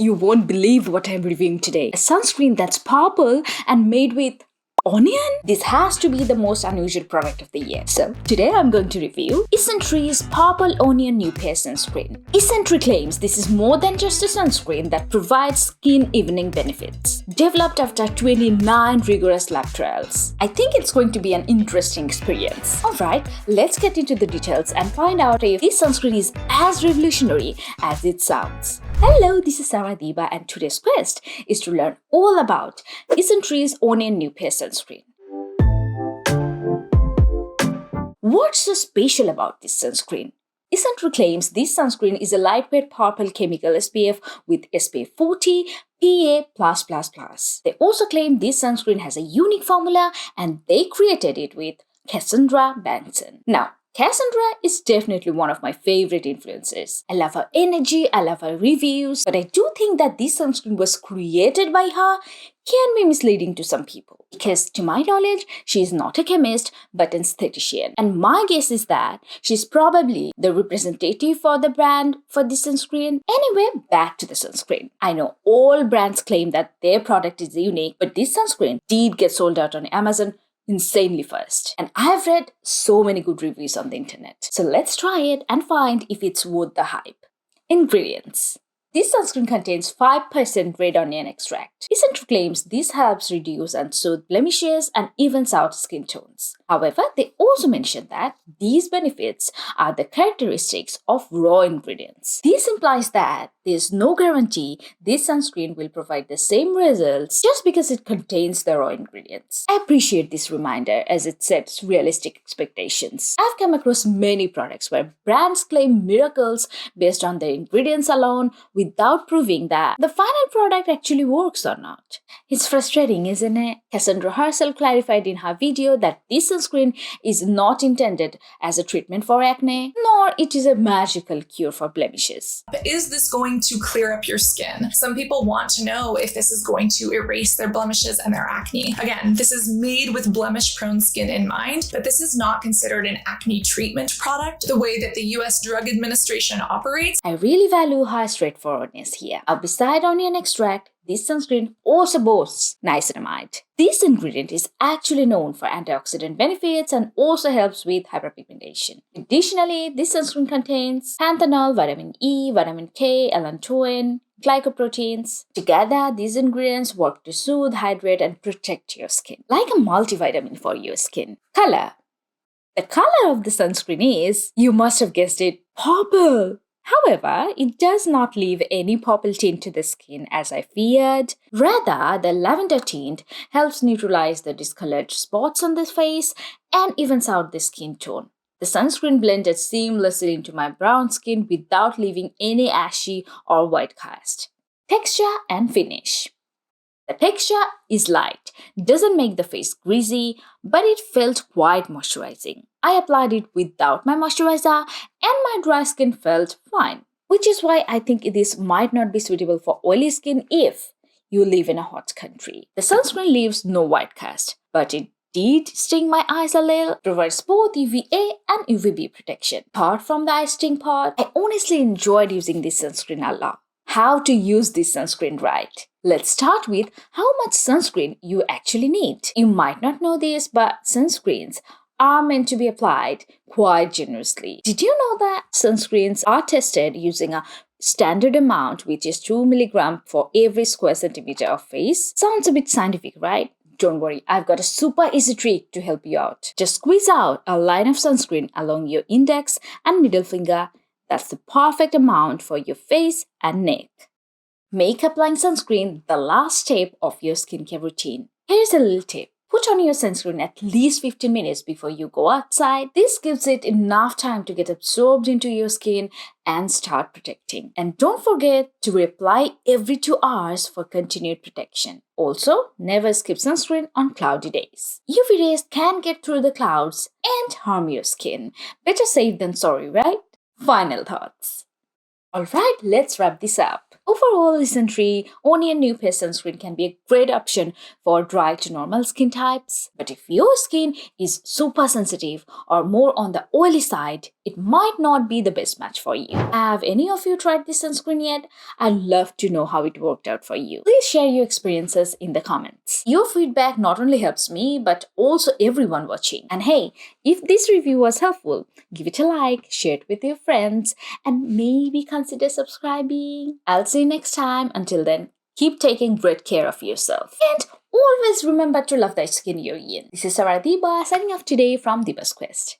You won't believe what I'm reviewing today. A sunscreen that's purple and made with onion? This has to be the most unusual product of the year. So today I'm going to review Isntree's Purple Onion Newpair Sunscreen. Isntree claims this is more than just a sunscreen that provides skin evening benefits. Developed after 29 rigorous lab trials. I think it's going to be an interesting experience. Alright, let's get into the details and find out if this sunscreen is as revolutionary as it sounds. Hello, this is Diba and today's quest is to learn all about Isntree's Onion Newpair Sunscreen. What's so special about this sunscreen? Isntree claims this sunscreen is a lightweight purple chemical SPF with SPF 40 PA+++. They also claim this sunscreen has a unique formula and they created it with Cassandra Benson. Now, Cassandra is definitely one of my favorite influencers. I love her energy, I love her reviews, but I do think that this sunscreen was created by her can be misleading to some people. Because to my knowledge, she is not a chemist but an esthetician. And my guess is that she's probably the representative for the brand for this sunscreen. Anyway, back to the sunscreen. I know all brands claim that their product is unique, but this sunscreen did get sold out on Amazon insanely fast. And I've read so many good reviews on the internet. So let's try it and find if it's worth the hype. Ingredients. This sunscreen contains 5% red onion extract. Isntree claims this helps reduce and soothe blemishes and evens out skin tones. However, they also mention that these benefits are the characteristics of raw ingredients. This implies that there's no guarantee this sunscreen will provide the same results just because it contains the raw ingredients. I appreciate this reminder as it sets realistic expectations. I've come across many products where brands claim miracles based on their ingredients alone without proving that the final product actually works or not. It's frustrating, isn't it? Cassandra herself clarified in her video that this sunscreen is not intended as a treatment for acne, nor it is a magical cure for blemishes. Is this going to clear up your skin? Some people want to know if this is going to erase their blemishes and their acne. Again, this is made with blemish-prone skin in mind, but this is not considered an acne treatment product the way that the US Drug Administration operates. I really value her straightforwardness here. Now, beside onion extract, this sunscreen also boasts niacinamide. This ingredient is actually known for antioxidant benefits and also helps with hyperpigmentation. Additionally, this sunscreen contains panthenol, vitamin E, vitamin K, allantoin, glycoproteins. Together, these ingredients work to soothe, hydrate, and protect your skin, like a multivitamin for your skin. Color. The color of the sunscreen is, you must have guessed it, purple. However, it does not leave any purple tint to the skin as I feared. Rather, the lavender tint helps neutralize the discolored spots on the face and evens out the skin tone. The sunscreen blended seamlessly into my brown skin without leaving any ashy or white cast. Texture and finish. The texture is light, doesn't make the face greasy, but it felt quite moisturizing. I applied it without my moisturizer and my dry skin felt fine, which is why I think this might not be suitable for oily skin if you live in a hot country. The sunscreen leaves no white cast, but it did sting my eyes a little, provides both UVA and UVB protection. Apart from the eye sting part, I honestly enjoyed using this sunscreen a lot. How to use this sunscreen right? Let's start with how much sunscreen you actually need. You might not know this, but sunscreens are meant to be applied quite generously. Did you know that sunscreens are tested using a standard amount, which is 2 mg for every square centimeter of face? Sounds a bit scientific, right? Don't worry, I've got a super easy trick to help you out. Just squeeze out a line of sunscreen along your index and middle finger. That's the perfect amount for your face and neck. Make applying sunscreen the last step of your skincare routine. Here's a little tip. Put on your sunscreen at least 15 minutes before you go outside. This gives it enough time to get absorbed into your skin and start protecting. And don't forget to reapply every 2 hours for continued protection. Also, never skip sunscreen on cloudy days. UV rays can get through the clouds and harm your skin. Better safe than sorry, right? Final thoughts. Alright, let's wrap this up. Overall, Isntree Onion Newpair Sunscreen can be a great option for dry to normal skin types. But if your skin is super sensitive or more on the oily side, it might not be the best match for you. Have any of you tried this sunscreen yet? I'd love to know how it worked out for you. Please share your experiences in the comments. Your feedback not only helps me, but also everyone watching. And hey, if this review was helpful, give it a like, share it with your friends, and maybe consider subscribing. I'll see you next time. Until then, keep taking great care of yourself. And always remember to love the skin you're in. This is Diba signing off today from Diba's Quest.